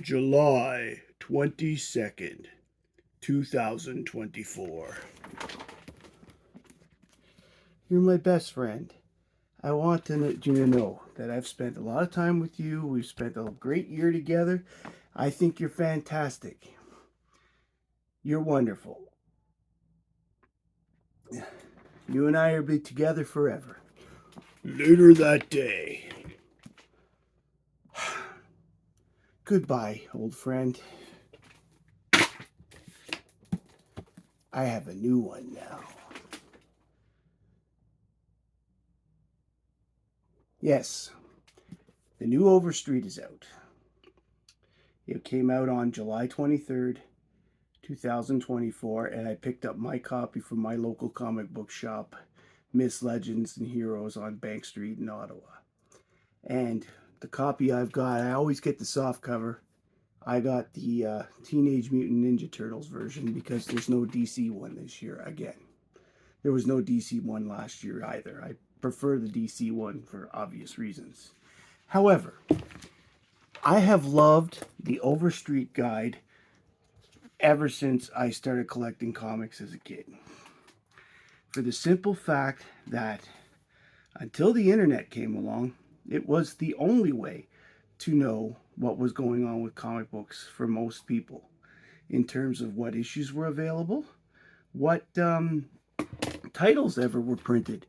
July 22nd, 2024. You're my best friend. I want you to know that I've spent a lot of time with you. We've spent a great year together. I think you're fantastic. You're wonderful. You and I will be together forever. Later that day. Goodbye, old friend. I have a new one now. Yes, the new Overstreet is out. It came out on July 23rd, 2024, and I picked up my copy from my local comic book shop, Miss Legends and Heroes on Bank Street in Ottawa. And the copy I've got, I always get the soft cover. I got the Teenage Mutant Ninja Turtles version because there's no DC one this year again. There was no DC one last year either. I prefer the DC one for obvious reasons. However, I have loved the Overstreet guide ever since I started collecting comics as a kid. For the simple fact that until the internet came along, it was the only way to know what was going on with comic books for most people in terms of what issues were available, what titles ever were printed.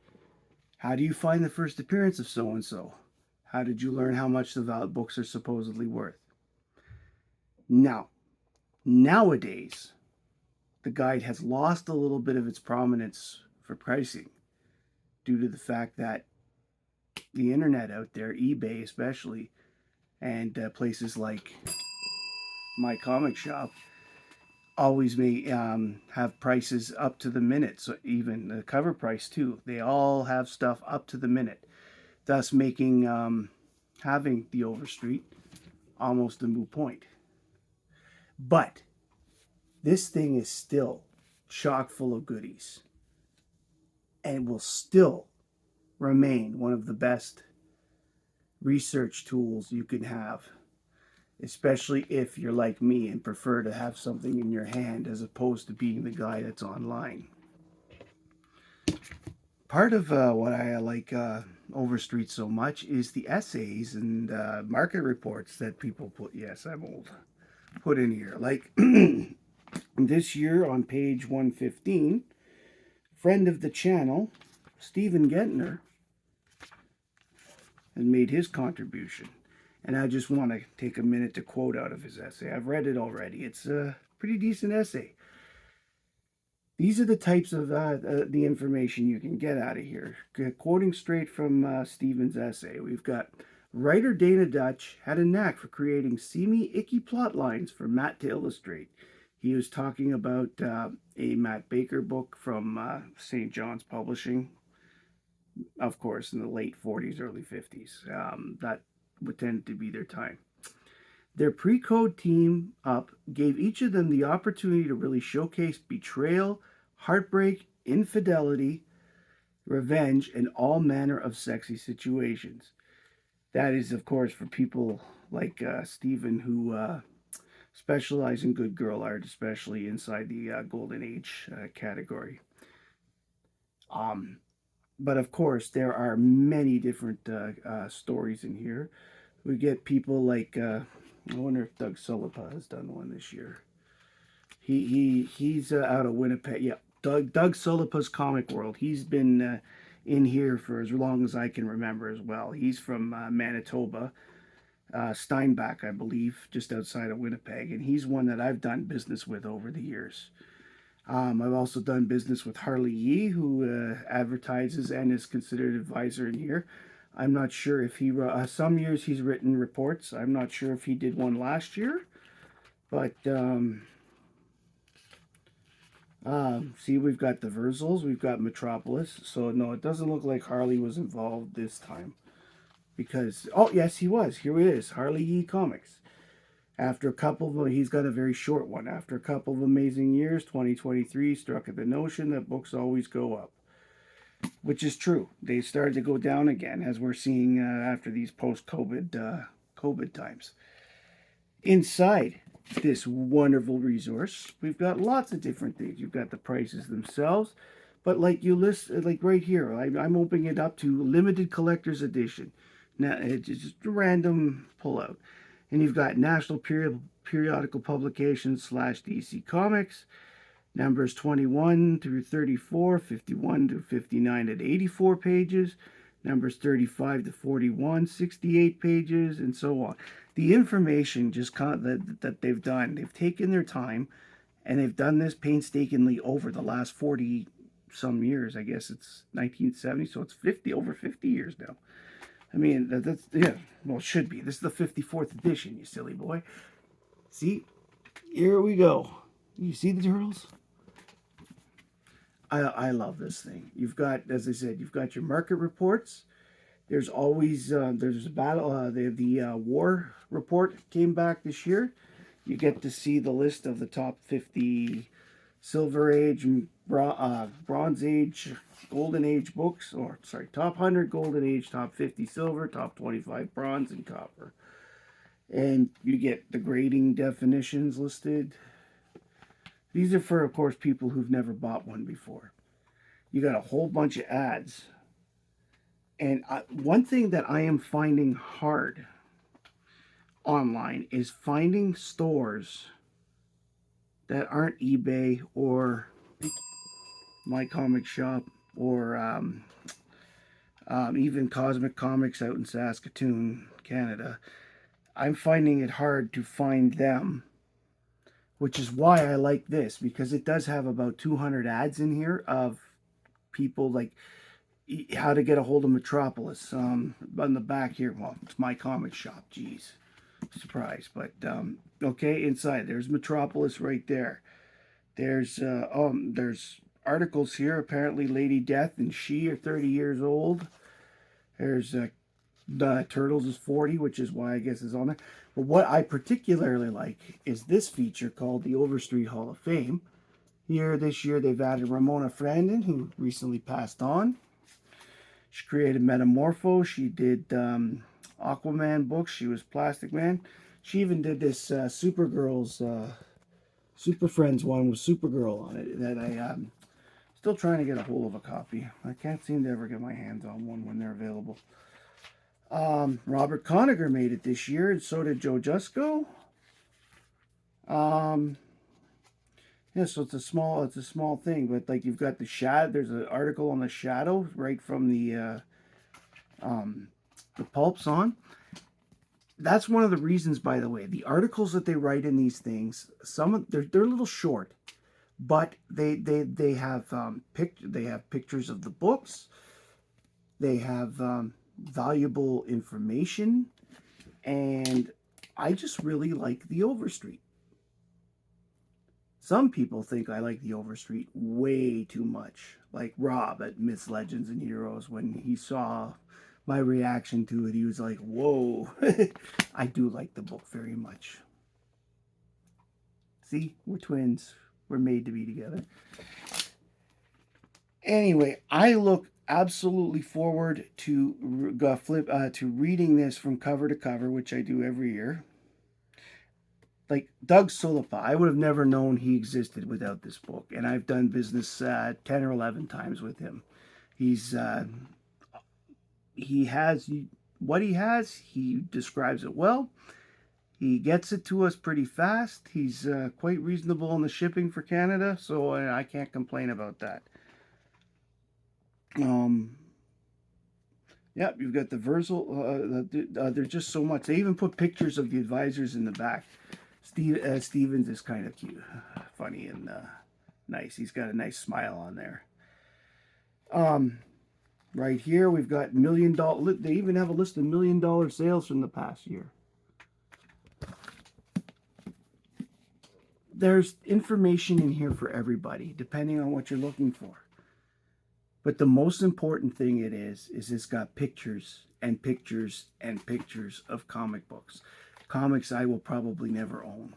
How do you find the first appearance of so and so? How did you learn how much the books are supposedly worth? Now, nowadays, the guide has lost a little bit of its prominence for pricing due to the fact that the internet out there, eBay especially, and places like my comic shop always may have prices up to the minute. So even the cover price too, they all have stuff up to the minute, thus making having the Overstreet almost a moot point. But this thing is still chock full of goodies and will still remain one of the best research tools you can have, especially if you're like me and prefer to have something in your hand as opposed to being the guy that's online. Part of what I like Overstreet so much is the essays and market reports that people put. Yes, I'm old. Put in here. Like this year on page 115, friend of the channel, Stephen Gentner, and made his contribution. And I just want to take a minute to quote out of his essay. I've read it already. It's a pretty decent essay. These are the types of the information you can get out of here. Quoting straight from Stephen's essay, we've got writer Dana Dutch had a knack for creating seamy, icky plot lines for Matt to illustrate. He was talking about a Matt Baker book from St. John's Publishing, of course, in the late 40s, early 50s. That would tend to be their time. Their pre-code team up gave each of them the opportunity to really showcase betrayal, heartbreak, infidelity, revenge, and all manner of sexy situations. That is, of course, for people like Stephen who specialize in good girl art, especially inside the Golden Age category. But of course, there are many different stories in here. We get people like I wonder if Doug Sullivan has done one this year. He's out of Winnipeg. Yeah, Doug Sullivan's Comic World. He's been in here for as long as I can remember as well. He's from Manitoba, Steinbach, I believe, just outside of Winnipeg, and he's one that I've done business with over the years. I've also done business with Harley Yee, who advertises and is considered advisor in here. I'm not sure if he, some years he's written reports. I'm not sure if he did one last year, but see, we've got the Verzels, we've got Metropolis. So no, it doesn't look like Harley was involved this time because, oh yes, he was. Here it is, Harley Yee Comics. After a couple of, he's got a very short one. After a couple of amazing years, 2023 struck at the notion that books always go up, which is true. They started to go down again, as we're seeing after these post-COVID COVID times. Inside this wonderful resource, we've got lots of different things. You've got the prices themselves, but like you list, like right here, I'm opening it up to limited collector's edition. Now it's just a random pullout, and you've got National Periodical Publications slash DC Comics, numbers 21 through 34, 51 to 59 at 84 pages, numbers 35 to 41, 68 pages, and so on. The information that they've done, they've taken their time, and they've done this painstakingly over the last 40 some years. I guess it's 1970, so it's over 50 years now. I mean, that's, yeah, well, it should be. This is the 54th edition, you silly boy. See, here we go. You see the turtles? I love this thing. You've got, as I said, you've got your market reports. There's always there's a battle. The war report came back this year. You get to see the list of the top 50 Silver Age, Bronze Age, Golden Age books, or sorry, top 100 Golden Age, top 50 Silver, top 25 Bronze and Copper. And you get the grading definitions listed. These are for, of course, people who've never bought one before. You got a whole bunch of ads. And one thing that I am finding hard online is finding stores that aren't eBay or My Comic Shop or even Cosmic Comics out in Saskatoon, Canada. I'm finding it hard to find them, which is why I like this, because it does have about 200 ads in here of people like how to get a hold of Metropolis. On the back here, well, it's My Comic Shop. Jeez, surprise. But okay, inside there's Metropolis right there. There's articles here. Apparently, Lady Death and She are 30 years old. There's the Turtles is 40, which is why I guess is on there. But what I particularly like is this feature called the Overstreet Hall of Fame. Here this year they've added Ramona Frandon, who recently passed on. She created Metamorpho. She did Aquaman books. She was Plastic Man. She even did this Supergirl's Super Friends one with Supergirl on it that I'm still trying to get a hold of a copy. I can't seem to ever get my hands on one when they're available. Robert Conagher made it this year, and so did Joe Jusko. Yeah, so it's a small thing, but like you've got the shadow. There's an article on the shadow right from the pulps on. That's one of the reasons, by the way, the articles that they write in these things, they're a little short, but they have pictures of the books. They have valuable information, and I just really like the Overstreet. Some people think I like the Overstreet way too much, like Rob at Myths, Legends, and Heroes. When he saw my reaction to it, he was like, whoa. I do like the book very much. See, we're twins. We're made to be together. Anyway, I look absolutely forward to reading this from cover to cover, which I do every year. Like Doug Sullipa, I would have never known he existed without this book, and I've done business 10 or 11 times with him. He has what he has. He describes it well. He gets it to us pretty fast. He's quite reasonable in the shipping for Canada, so I can't complain about that. Yeah, you've got the Verzel. There's just so much. They even put pictures of the advisors in the back. Stevens is kind of cute, funny, and nice. He's got a nice smile on there. Right here, we've got $1 million. They even have a list of $1 million sales from the past year. There's information in here for everybody, depending on what you're looking for. But the most important thing is it's got pictures and pictures and pictures of comic books. Comics I will probably never own.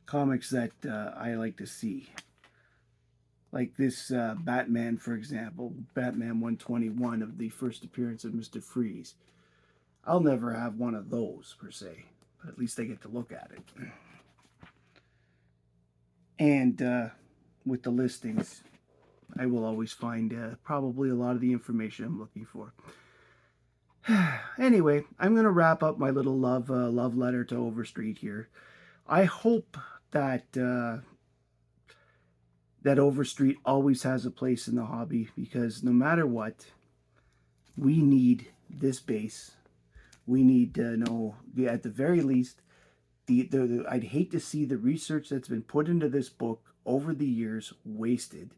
Comics that I like to see. Like this Batman, for example. Batman 121 of the first appearance of Mr. Freeze. I'll never have one of those, per se. but at least I get to look at it. And with the listings, I will always find probably a lot of the information I'm looking for. Anyway, I'm going to wrap up my little love letter to Overstreet here. I hope that that Overstreet always has a place in the hobby, because no matter what, we need this base. We need to know, at the very least, I'd hate to see the research that's been put into this book over the years wasted.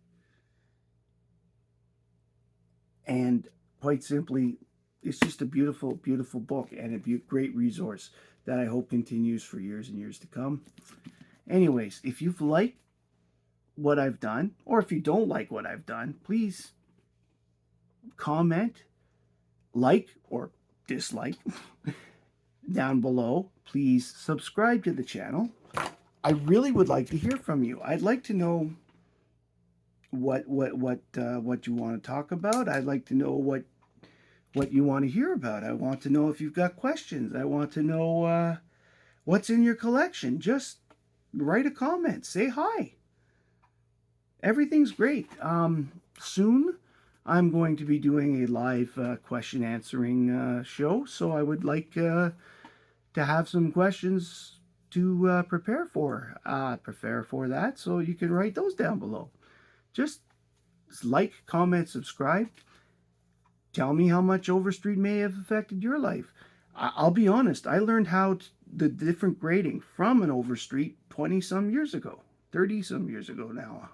And quite simply, it's just a beautiful, beautiful book and a great resource that I hope continues for years and years to come. Anyways, if you've liked what I've done, or if you don't like what I've done, please comment, like, or dislike down below. Please subscribe to the channel. I really would like to hear from you. I'd like to know what you want to talk about. I'd like to know what you want to hear about. I want to know if you've got questions. I want to know what's in your collection. Just write a comment. Say hi. Everything's great. Soon I'm going to be doing a live question answering show, so I would like to have some questions to prepare for that, so you can write those down below. Just like, comment, subscribe. Tell me how much Overstreet may have affected your life. I'll be honest, I learned the different grading from an Overstreet 20-some years ago, 30-some years ago now.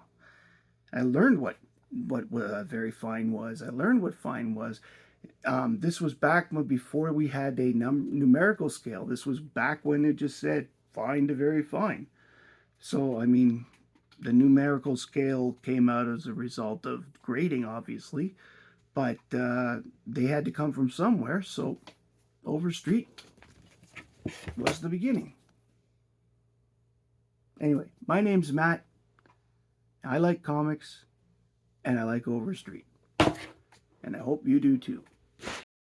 I learned what very fine was. I learned what fine was. This was back before we had a numerical scale. This was back when it just said fine to very fine. So, I mean, the numerical scale came out as a result of grading, obviously, but they had to come from somewhere, so Overstreet was the beginning. Anyway, my name's Matt. I like comics, and I like Overstreet, and I hope you do too.